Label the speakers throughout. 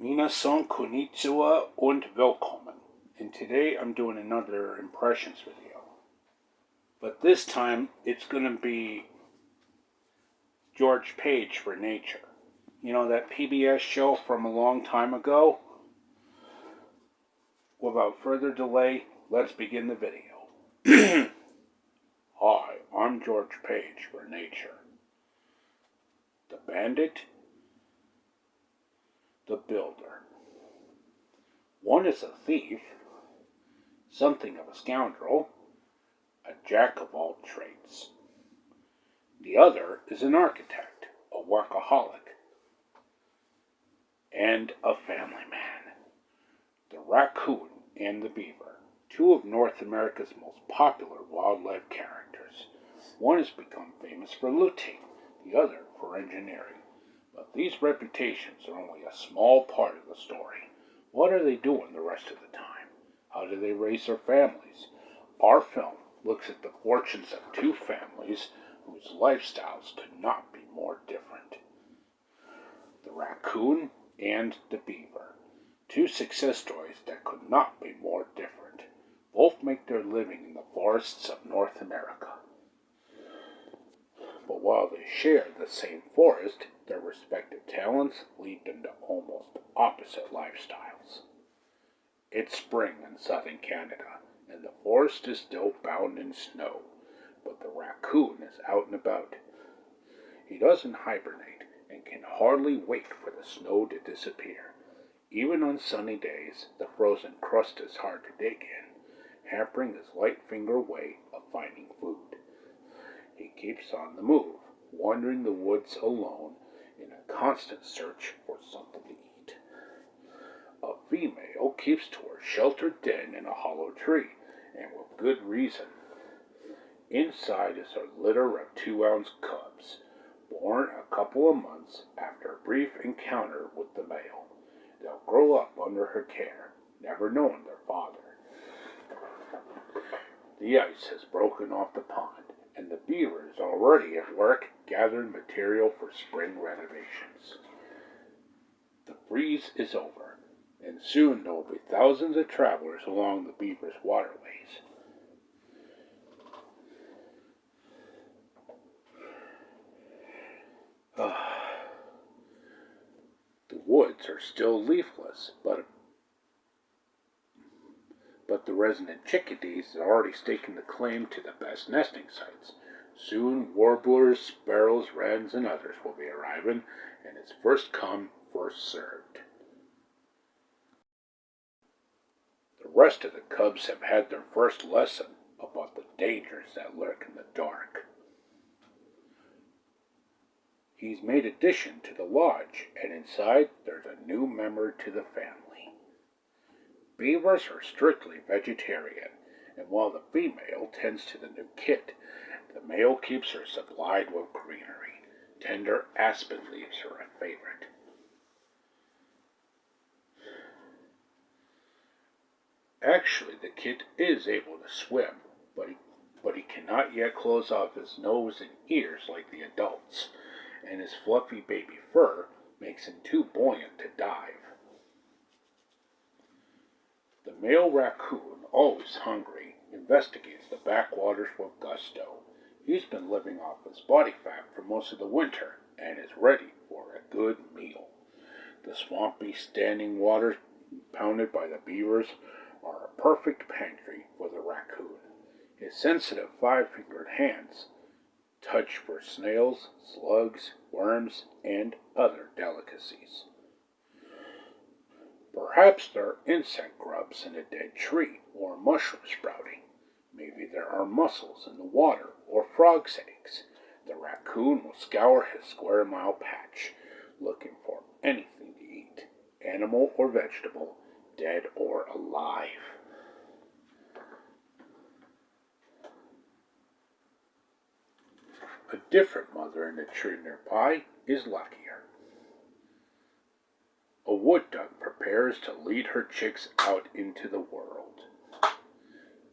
Speaker 1: Minasan konnichiwa und willkommen. And today I'm doing another impressions video. But this time it's going to be George Page for Nature. You know that PBS show from a long time ago? Without further delay, let's begin the video. Hi, I'm George Page for Nature. The bandit, the builder. One is a thief, something of a scoundrel, a jack of all trades. The other is an architect, a workaholic, and a family man. The raccoon and the beaver, two of North America's most popular wildlife characters. One has become famous for looting, the other for engineering. But these reputations are only a small part of the story. What are they doing the rest of the time? How do they raise their families? Our film looks at the fortunes of two families whose lifestyles could not be more different. The raccoon and the beaver. Two success stories that could not be more different. Both make their living in the forests of North America. But while they share the same forest, their respective talents lead them to almost opposite lifestyles. It's spring in southern Canada, and the forest is still bound in snow, but the raccoon is out and about. He doesn't hibernate and can hardly wait for the snow to disappear. Even on sunny days, the frozen crust is hard to dig in, hampering his light-fingered way of finding food. He keeps on the move, wandering the woods alone in a constant search for something to eat. A female keeps to her sheltered den in a hollow tree, and with good reason. Inside is her litter of 2-ounce cubs, born a couple of months after a brief encounter with the male. They'll grow up under her care, never knowing their father. The ice has broken off the pond, and the beaver is already at work gathering material for spring renovations. The freeze is over, and soon there will be thousands of travelers along the beaver's waterways. The woods are still leafless, but the resident chickadees have already staken the claim to the best nesting sites. Soon warblers, sparrows, wrens, and others will be arriving, and it's first come, first served. The rest of the cubs have had their first lesson about the dangers that lurk in the dark. He's made addition to the lodge, and inside there's a new member to the family. Beavers are strictly vegetarian, and while the female tends to the new kit, the male keeps her supplied with greenery. Tender aspen leaves are a favorite. Actually, the kit is able to swim, but he cannot yet close off his nose and ears like the adults, and his fluffy baby fur makes him too buoyant to dive. The male raccoon, always hungry, investigates the backwaters with gusto. He's been living off his body fat for most of the winter and is ready for a good meal. The swampy standing waters pounded by the beavers are a perfect pantry for the raccoon. His sensitive 5-fingered hands touch for snails, slugs, worms, and other delicacies. Perhaps there are insect grubs in a dead tree or mushroom sprouting. Maybe there are mussels in the water or frogs' eggs. The raccoon will scour his square-mile patch, looking for anything to eat, animal or vegetable, dead or alive. A different mother in a tree nearby is luckier. A wood duck prepares to lead her chicks out into the world.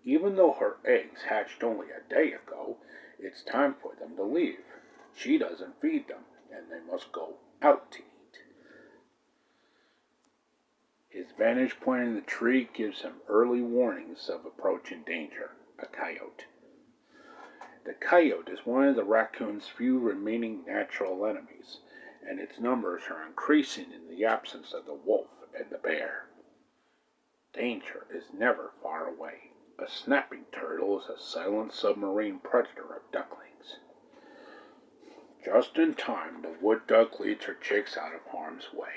Speaker 1: Even though her eggs hatched only a day ago, it's time for them to leave. She doesn't feed them, and they must go out to eat. vantage point in the tree gives him early warnings of approaching danger. A coyote. The coyote is one of the raccoon's few remaining natural enemies, and its numbers are increasing in the absence of the wolf and the bear. Danger is never far away. A snapping turtle is a silent submarine predator of ducklings. Just in time, the wood duck leads her chicks out of harm's way.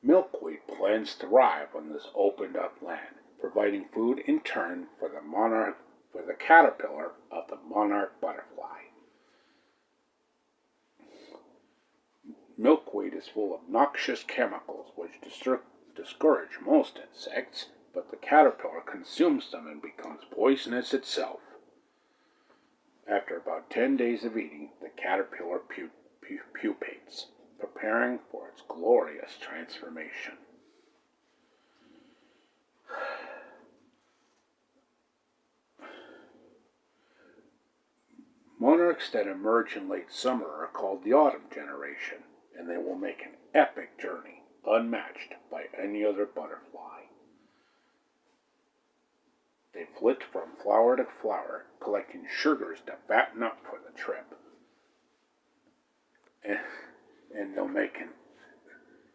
Speaker 1: Milkweed plants thrive on this opened up land, providing food in turn for the caterpillar of the monarch butterfly. Milkweed is full of noxious chemicals which discourage most insects, but the caterpillar consumes them and becomes poisonous itself. After about 10 days of eating, the caterpillar pupates, preparing for its glorious transformation. Monarchs that emerge in late summer are called the autumn generation, and they will make an epic journey, unmatched by any other butterfly. They flit from flower to flower, collecting sugars to fatten up for the trip.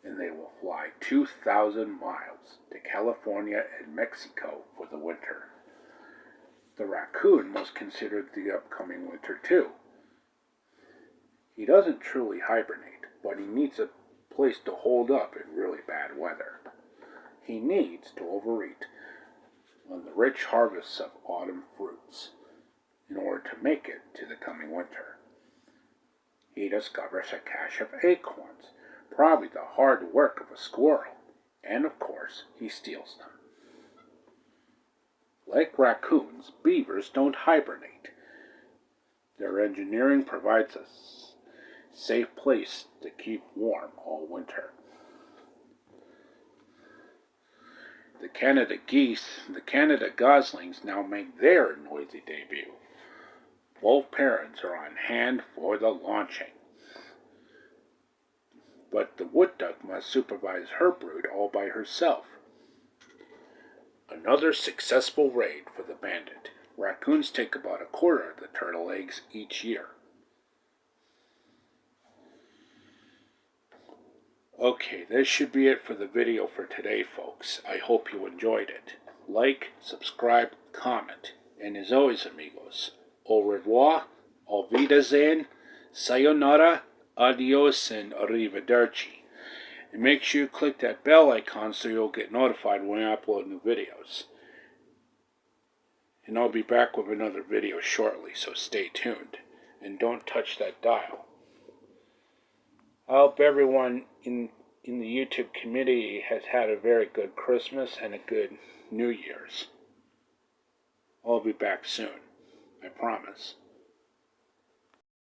Speaker 1: And they will fly 2,000 miles to California and Mexico for the winter. The raccoon was considered the upcoming winter too. He doesn't truly hibernate, but he needs a place to hold up in really bad weather. He needs to overeat on the rich harvests of autumn fruits in order to make it to the coming winter. He discovers a cache of acorns, probably the hard work of a squirrel, and of course he steals them. Like raccoons, beavers don't hibernate. Their engineering provides a safe place to keep warm all winter. The Canada goslings now make their noisy debut. Both parents are on hand for the launching. But the wood duck must supervise her brood all by herself. Another successful raid for the bandit. Raccoons take about a quarter of the turtle eggs each year. Okay, this should be it for the video for today, folks. I hope you enjoyed it. Like, subscribe, comment, and as always, amigos, au revoir, auf Wiedersehen, sayonara, adios, and arrivederci. And make sure you click that bell icon so you'll get notified when I upload new videos. And I'll be back with another video shortly, so stay tuned. And don't touch that dial. I hope everyone in the YouTube community has had a very good Christmas and a good New Year's. I'll be back soon. I promise.